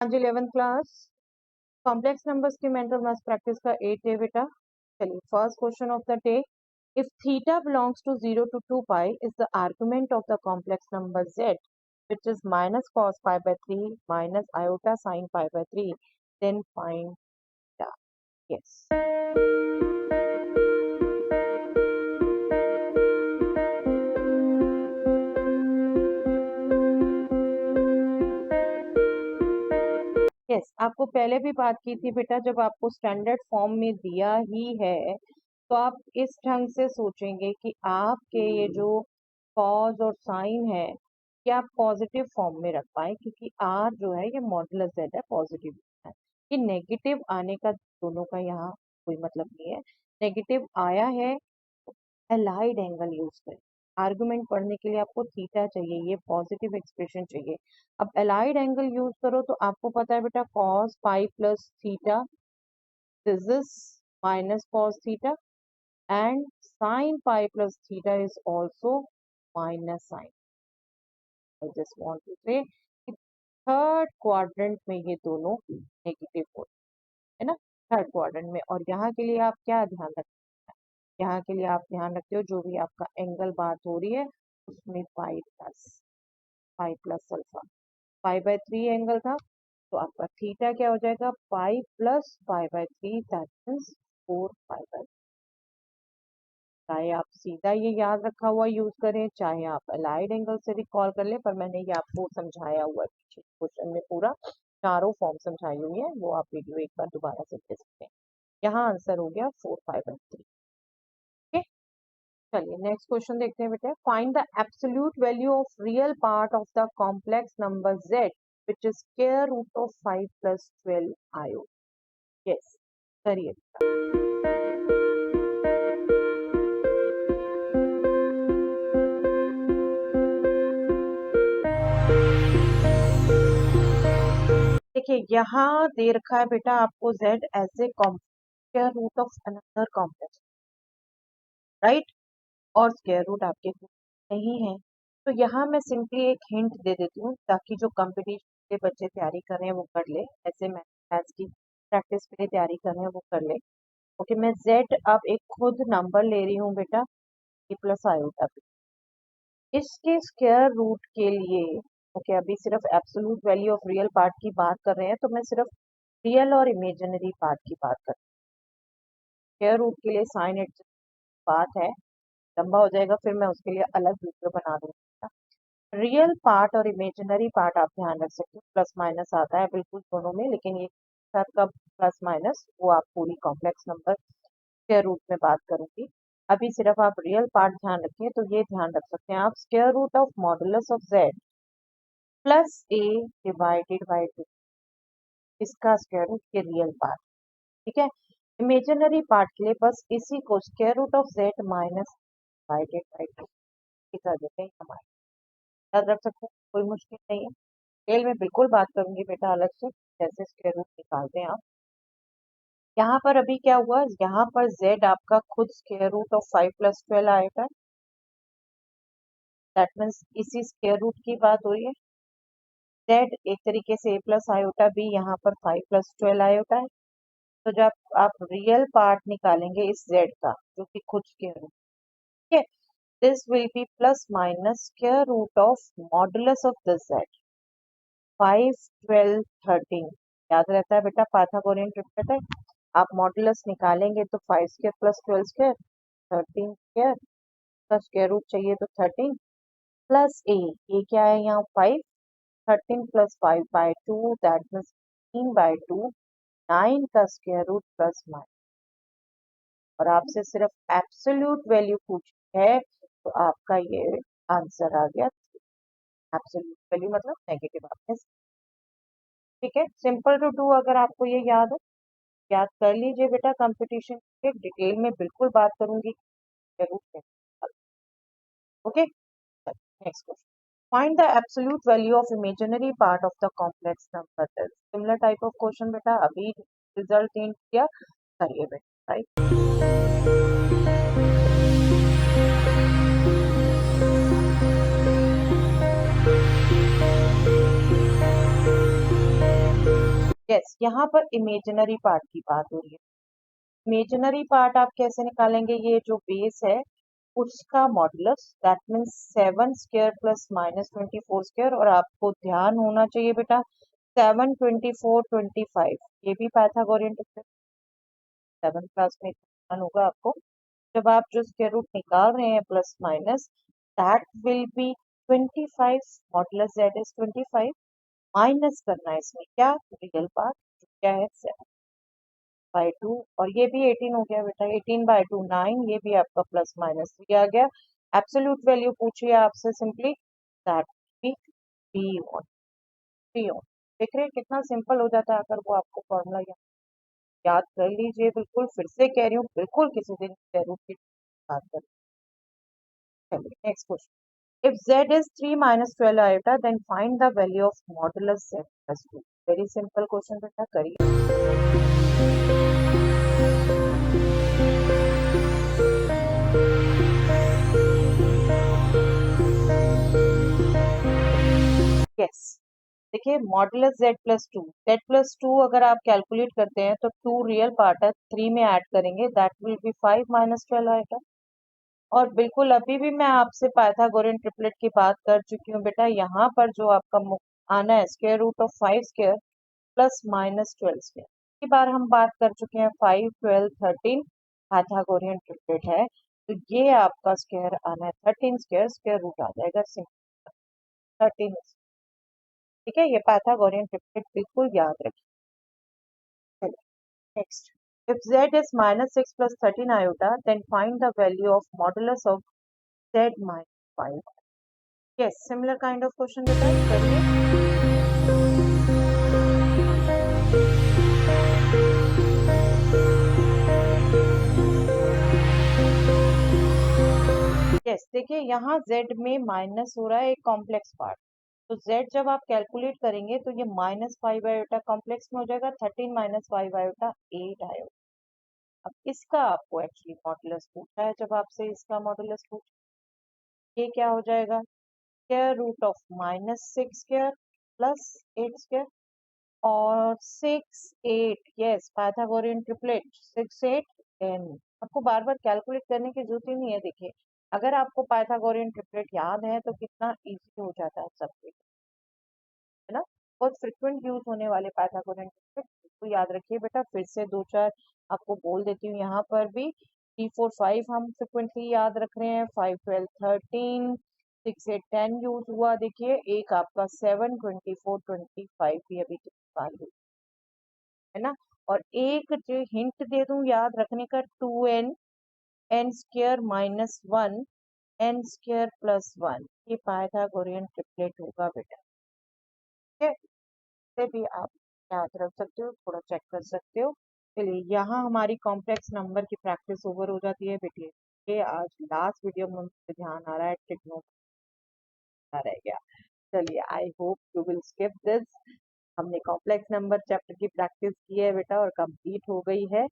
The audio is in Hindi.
हाँ जी 11th क्लास कॉम्प्लेक्स नंबर्स की मेंटल मैथ्स प्रैक्टिस का 8 डे बेटा। चलिए first question of the day, if theta belongs to 0 to 2 pi is the argument of the complex number z which is minus cos pi by 3 minus iota sin pi by 3, then find theta. Yes. Yes आपको पहले भी बात की थी बेटा, जब आपको स्टैंडर्ड फॉर्म में दिया ही है तो आप इस ढंग से सोचेंगे कि आपके ये जो कॉज और साइन है कि आप पॉजिटिव फॉर्म में रख पाए, क्योंकि आर जो है ये मॉडुलस जेड है, पॉजिटिव है। ये नेगेटिव आने का दोनों का यहाँ कोई मतलब नहीं है। नेगेटिव आया है तो एलाइड एंगल यूज करें। आर्गुमेंट पढ़ने के लिए आपको थीटा चाहिए, ये पॉजिटिव एक्सप्रेशन चाहिए। अब एलाइड एंगल यूज करो तो आपको पता है बेटा cos pi plus theta, this is minus cos theta, and sine pi plus theta is also minus sine. I just want to say कि थर्ड क्वाड्रेंट में ये दोनों नेगेटिव होते है ना, थर्ड क्वाड्रेंट में। और यहाँ के लिए आप क्या ध्यान रखते हैं, यहाँ के लिए आप ध्यान रखते हो जो भी आपका एंगल बात हो रही है उसमें pi plus alpha, pi by 3 angle था तो आपका थीटा क्या हो जाएगा, pi plus pi by 3, that means 4 pi by. चाहे आप सीधा ये याद रखा हुआ यूज करें, चाहे आप अलाइड एंगल से रिकॉल कर ले, पर मैंने ये आपको समझाया हुआ है पीछे क्वेश्चन में, पूरा चारों फॉर्म समझाई हुई है, वो आप वीडियो एक बार दोबारा से देख सकते हैं। यहाँ आंसर हो गया 4 5 3। ओके चलिए नेक्स्ट क्वेश्चन देखते हैं बेटा। Find the absolute value of real part of the complex number z which is square root of 5 plus 12 iota. Yes करिए। देखिए यहाँ दे रखा है बेटा आपको z as a square root of another complex, right, और स्क्वायर रूट आपके नहीं है। तो यहाँ मैं सिंपली एक हिंट दे देती हूँ ताकि जो कंपटीशन के बच्चे तैयारी कर रहे हैं वो कर ले, ऐसे मैथ्स की प्रैक्टिस के लिए तैयारी कर रहे हैं वो कर ले। ओके मैं z अब एक खुद नंबर ले रही हूँ बेटा, ए प्लस आयोटा पे, इसके स्क्वायर रूट के लिए। ओके अभी सिर्फ absolute value of real part की बात कर रहे हैं, तो मैं सिर्फ रियल और इमेजिनरी पार्ट की बात कर रही हूँ। स्क्वायर रूट के लिए साइन एडजस्ट बात है, लंबा हो जाएगा, फिर मैं उसके लिए अलग वीडियो बना दूंगी। रियल पार्ट और इमेजिनरी पार्ट आप ध्यान रख सकते हो, प्लस माइनस आता है बिल्कुल दोनों में, लेकिन ये साथ का प्लस माइनस वो आप पूरी कॉम्प्लेक्स नंबर स्क्वायर रूट में बात करूंगी। अभी सिर्फ आप रियल पार्ट ध्यान रखें, तो ये ध्यान रख सकते हैं आप square root of modulus of z plus a divided by 2, इसका स्क्वायर रूट के रियल पार्ट, ठीक है। इमेजिनरी पार्ट के लिए बस इसी को square root of z minus divided by 2 कर देते हैं हमारे, याद रख सकते हैं, कोई मुश्किल नहीं है। डिटेल में बिल्कुल बात करूंगी बेटा अलग से, जैसे स्क्वायर रूट निकालते हैं आप। यहाँ पर अभी क्या हुआ, यहाँ पर z आपका खुद स्क्वायर रूट ऑफ 5 plus 12 आएगा, दैट मीन्स इसी स्क्वायर रूट की बात हो रही है। z एक तरीके से a प्लस आयोटा b, यहाँ पर 5 plus 12 आयोटा है। तो जब आप रियल पार्ट निकालेंगे इस z का जो कि खुद स्क्वायर रूट, ठीक है, this will be plus minus square root of modulus of this z 5 12 13, याद रहता है बेटा, पाइथागोरियन ट्रिपलेट है। आप मॉडुलस निकालेंगे तो 5 स्क्वायर प्लस 12 स्क्वायर 13 स्क्वायर का स्क्वायर रूट चाहिए तो 13 प्लस ए क्या है यहाँ 5, 13 plus 5 by 2, that means 15 by 2, 9 का स्क्वायर रूट प्लस माइनस। और आपसे सिर्फ एब्सोल्यूट वैल्यू पूछी है तो आपका ये आंसर आ गया। एब्सोल्यूट वैल्यू मतलब नेगेटिव आपने, ठीक है, सिंपल टू डू। अगर आपको ये याद है याद कर लीजिए बेटा, कंपटीशन के डिटेल में बिल्कुल बात करूंगी जरूर। Okay next question, find the absolute value of imaginary part of the complex number. Similar type of question बेटा, अभी रिजल्ट इन किया, करिए बेटा, राइट। यस, यहाँ पर इमेजिनरी पार्ट की बात हो रही है। इमेजिनरी पार्ट आप कैसे निकालेंगे? ये जो बेस है उसका modulus, that means 7 square plus minus 24 square. और आपको ध्यान होना चाहिए बेटा 7, 24, 25 ये भी पाइथागोरियन ट्रिपलेट 7 क्लास में ध्यान होगा आपको। जब आप जो स्क्वायर रूट निकाल रहे हैं plus minus, that will be 25, modulus that is 25, minus करना है इसमें क्या? रियल पार्ट क्या है 7/2, और ये भी 18 हो गया बेटा, 18/2 9, ये भी आपका प्लस माइनस 3 आ गया। एब्सोल्यूट वैल्यू पूछिए आपसे simply, that be 3 on 3 on. देख रहे हैं कितना सिंपल हो जाता है अगर वो आपको फॉर्मूला याद कर लीजिए। बिल्कुल फिर से कह रही हूँ, बिल्कुल किसी दिन रूट की बात कर। चलिए next question, if z is 3 minus 12 iota then find the value of modulus z plus 2। Very simple question बेटा, करिए। यस, देखिए modulus z plus 2, z plus 2 अगर आप कैलकुलेट करते हैं तो 2 रियल पार्ट है, 3 में ऐड करेंगे दैट विल बी 5 माइनस 12 आएगा। और बिल्कुल अभी भी मैं आपसे पाइथागोरियन ट्रिपलेट की बात कर चुकी हूँ बेटा। यहाँ पर जो आपका आना है square root of 5 square plus minus 12 square की बार हम बात कर चुके हैं। 5, 12, 13 पाइथागोरियन ट्रिपलेट है, तो ये आपका स्क्वायर आना है 13 स्क्वायर, स्क्वायर रूट आ जाएगा सिंपल 13। ठीक है, ये पाइथागोरियन ट्रिपलेट बिल्कुल याद रखिए। चलिए next, if z is minus 6 plus 13 iota then find the value of modulus of z minus 5। yes, similar kind of question बेटा, करिए। यस, देखिए यहाँ z में माइनस हो रहा है एक कॉम्प्लेक्स पार्ट, तो z जब आप कैलकुलेट करेंगे तो ये माइनस 5 आयोटा कॉम्प्लेक्स में हो जाएगा, 13 माइनस 5 आयोटा 8 आयोटा। अब इसका आपको एक्चुअली मॉडुलस पूछा है, जब आपसे इसका मॉडुलस पूछा ये क्या हो जाएगा? Square root of minus 6 square plus 8 square और 6 8, यस पाइथागोरियन ट्रिपलेट 6 8 10। आपको बार बार कैलकुलेट करने की जरूरत ही नहीं है। देखिए अगर आपको पाइथागोरियन ट्रिपलेट याद है तो कितना इजी हो जाता है सब कुछ, है ना। बहुत फ्रिक्वेंट यूज होने वाले पाइथागोरियन ट्रिपलेट तो याद रखिए बेटा। फिर से दो चार आपको बोल देती हूँ, यहाँ पर भी 3 4 5 हम फ्रिक्वेंटली याद रख रहे हैं, 5 12 13 6 8 10 यूज हुआ। देखिए एक आपका 7 24 25 भी अभी है ना। और एक जो हिंट दे दूं याद रखने का, 2n n square minus 1 n square plus 1, ये पाइथागोरियन ट्रिपलेट होगा बेटा। ठीक है, इसे भी आप याद रख सकते हो, थोड़ा चेक कर सकते हो। चलिए यहाँ हमारी कॉम्प्लेक्स नंबर की प्रैक्टिस ओवर हो जाती है बेटे। ये आज लास्ट वीडियो में मुझे ध्यान आ रहा है ट्रिग्नो रह गया। चलिए I hope you will skip this. हमने कॉम्प्लेक्स नंबर चैप्टर की प्रैक्टिस की है बेटा और कंप्लीट हो गई है।